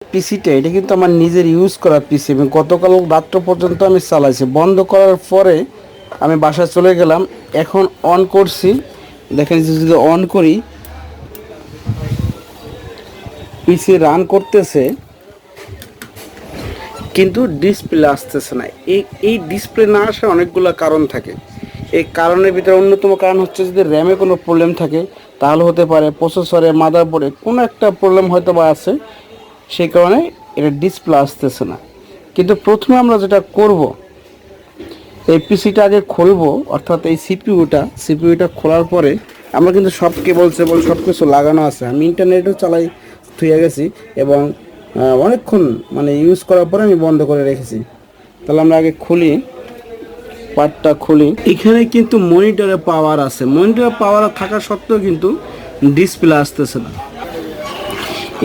পিসিটা এটা কিন্তু আমার নিজের ইউজ করা পিসি, এবং গতকাল রাত্র পর্যন্ত আমি চালাইছি। বন্ধ করার পরে আমি বাসায় চলে গেলাম, এখন অন করছি। দেখেন যদি অন করি, পিসি রান করতেছে কিন্তু ডিসপ্লে আসতেছে না। এই ডিসপ্লে না আসার অনেকগুলো কারণ থাকে। এই কারণের ভিতরে অন্যতম কারণ হচ্ছে যদি র্যামে কোনো প্রবলেম থাকে, তাহলে হতে পারে প্রসেসরে, মাদারবোর্ডে কোনো একটা প্রবলেম হয়তো বা আছে, সেই কারণে এটা ডিসপ্লে আসতেছে না। কিন্তু প্রথমে আমরা যেটা করব, এই পিসিটা আগে খুলবো, অর্থাৎ এই সিপিইউটা খোলার পরে আমরা কিন্তু সব কেবল সব কিছু লাগানো আছে। আমি ইন্টারনেটও চালাই থুয়ে গেছি, এবং অনেকক্ষণ মানে ইউজ করার পরে আমি বন্ধ করে রেখেছি। তাহলে আমরা আগে খুলি, পার্টটা খুলি। এখানে কিন্তু মনিটরে পাওয়ার আছে, মনিটরে পাওয়ার থাকা সত্ত্বেও কিন্তু ডিসপ্লে আসতেছে না।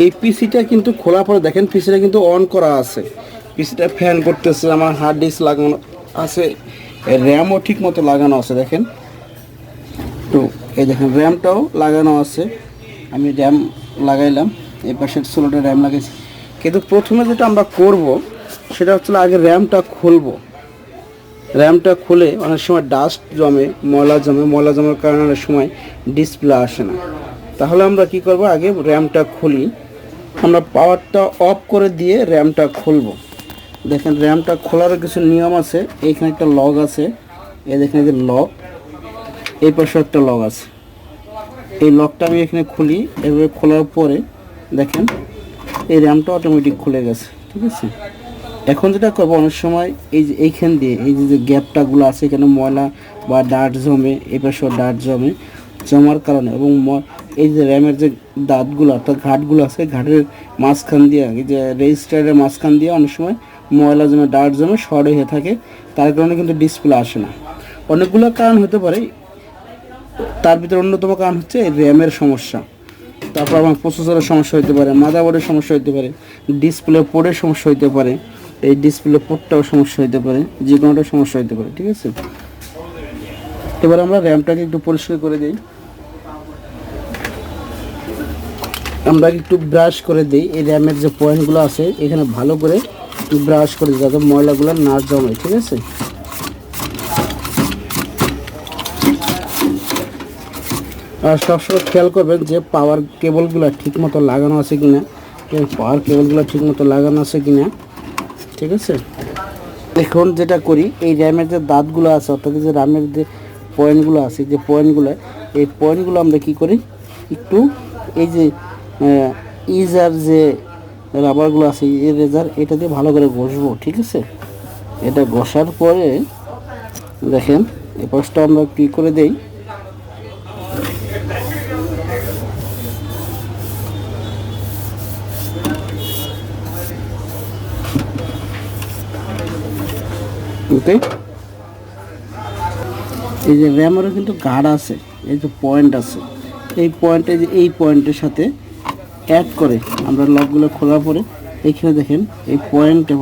এই পিসিটা কিন্তু খোলার পরে দেখেন পিসিটা কিন্তু অন করা আছে, পিসিটা ফ্যান করতেছে, আমার হার্ড ডিস্ক লাগানো আছে, র্যামও ঠিক মতো লাগানো আছে। দেখেন তো, এই দেখেন র্যামটাও লাগানো আছে, আমি র্যাম লাগাইলাম, এই পাশের স্লটে র্যাম লাগাইছি। কিন্তু প্রথমে যেটা আমরা করব সেটা হচ্ছে আগে র্যামটা খুলবো। র্যামটা খুলে অনেক সময় ডাস্ট জমে, ময়লা জমার কারণে অনেক সময় ডিসপ্লে আসে না। তাহলে আমরা কি করব, আগে র্যামটা খুলি। আমরা পাওয়ারটা অফ করে দিয়ে র্যামটা খুলব। দেখেন র্যামটা খোলারও কিছু নিয়ম আছে। এইখানে একটা লক আছে, এই দেখেন যে লক, এই পাশে একটা লক আছে। এই লকটা আমি এখানে খুলি, এভাবে খোলার পরে দেখেন এই র্যামটা অটোমেটিক খুলে গেছে। ঠিক আছে, এখন যেটা করবো, অনেক সময় এই যে এইখান দিয়ে এই যে গ্যাপটাগুলো আছে, এখানে ময়লা বা ডার্ট জমে, এই পাশেও ডার্ট জমার কারণে, এবং এই যে র্যামের যে দাঁতগুলো অর্থাৎ ঘাটগুলো আছে, ঘাটের মাঝখান দিয়ে, এই যে রেজিস্টারের মাঝখান দিয়ে অনেক সময় ময়লা জমে, ডার্ট জমে, শর্ট হয়ে থাকে। তার কারণে কিন্তু ডিসপ্লে আসে না। অনেকগুলো কারণ হতে পারে, তার ভিতরে অন্যতম কারণ হচ্ছে এই র্যামের সমস্যা। তারপর আমার প্রসেসরের সমস্যা হতে পারে, মাদারবোর্ডের সমস্যা হতে পারে, ডিসপ্লে পোর্টের সমস্যা হতে পারে, এই ডিসপ্লে পোর্টটাও সমস্যা হতে পারে, যে কোনোটা সমস্যা হতে পারে। ঠিক আছে, এবার আমরা র্যামটাকে একটু পরিষ্কার করে দিই। আমরা একটু ব্রাশ করে দিই, এই র্যামের যে পয়েন্টগুলো আছে এখানে ভালো করে ব্রাশ করে দিই, যাতে ময়লাগুলো না জমে। ঠিক আছে, আর সবসময় খেয়াল করবেন যে পাওয়ার কেবলগুলো ঠিক মতো লাগানো আছে কিনা, পাওয়ার কেবলগুলো ঠিক মতো লাগানো আছে কিনা। ঠিক আছে, এখন যেটা করি, এই র্যামের যে দাঁতগুলো আছে অর্থাৎ যে র্যামের যে পয়েন্টগুলো আছে, যে পয়েন্টগুলো, এই পয়েন্টগুলো আমরা কি করি, একটু এই যে ইজার যে রাবারগুলো আছে, ইরেজার, এটা দিয়ে ভালো করে ঘষবো। ঠিক আছে, এটা ঘষার পরে দেখেন এই পাশটা আমরা কি করে দেই, ওকে। এই যে র্যামেরও কিন্তু গার্ড আছে, এই যে পয়েন্ট আছে, এই পয়েন্টে যে এই পয়েন্টের সাথে অ্যাড করে আমরা লকগুলো খোলার পরে এইখানে দেখেন এই পয়েন্টে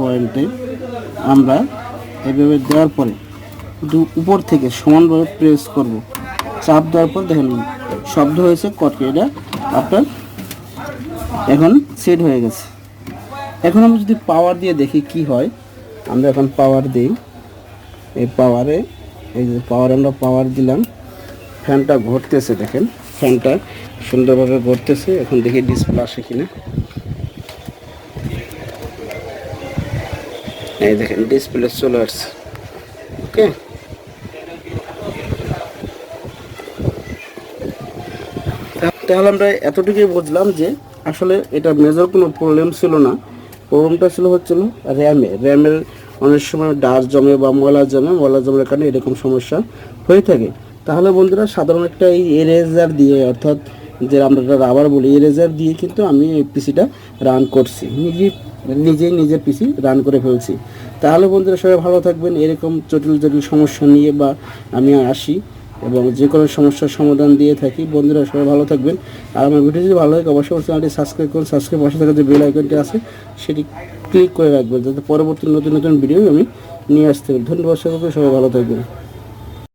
আমরা এইভাবে দেওয়ার পরে উপর থেকে সমানভাবে প্রেস করব, চাপ দেওয়ার পর দেখেন শব্দ হয়েছে কটকে, এটা আপনার এখন সেট হয়ে গেছে। এখন আমরা যদি পাওয়ার দিয়ে দেখি কি হয়, আমরা এখন পাওয়ার দিই, এই পাওয়ারে, এই যে আমরা পাওয়ার দিলাম, ফ্যানটা ঘুরতেছে, দেখেন ফ্যানটা সুন্দরভাবে ঘুরতেছে। এখন দেখি ডিসপ্লে আসে কিনা, এই দেখেন ডিসপ্লে চলে আসছে। ওকে, তাহলে আমরা এতটুকুই বুঝলাম যে আসলে এটা মেজর কোনো প্রবলেম ছিল না। প্রবলেমটা হচ্ছিল র্যামের অনেক সময় ডাস্ট জমে বা ময়লা জমের কারণে এরকম সমস্যা হয়ে থাকে। তাহলে বন্ধুরা, সাধারণ একটা এই এরেজার দিয়ে, অর্থাৎ যে আমরা রাবার বলি, এরেজার দিয়ে কিন্তু আমি এই পিসিটা রান করছি, নিজের পিসি রান করে ফেলছি। তাহলে বন্ধুরা সবাই ভালো থাকবেন। এরকম জটিল সমস্যা নিয়ে বা আমি আসি এবং যে কোনো সমস্যার সমাধান দিয়ে থাকি। বন্ধুরা সবাই ভালো থাকবেন। আর আমার ভিডিও যদি ভালো লাগে অবশ্যই চ্যানেলটি সাবস্ক্রাইব করুন, সাবস্ক্রাইব পাশে থাকা যে বেল আইকনটি আছে সেটি ক্লিক করে রাখবেন, যাতে পরবর্তী নতুন ভিডিও আমি নিয়ে আসতে পারি। ধন্যবাদ সকলকে, সবাই ভালো থাকবেন।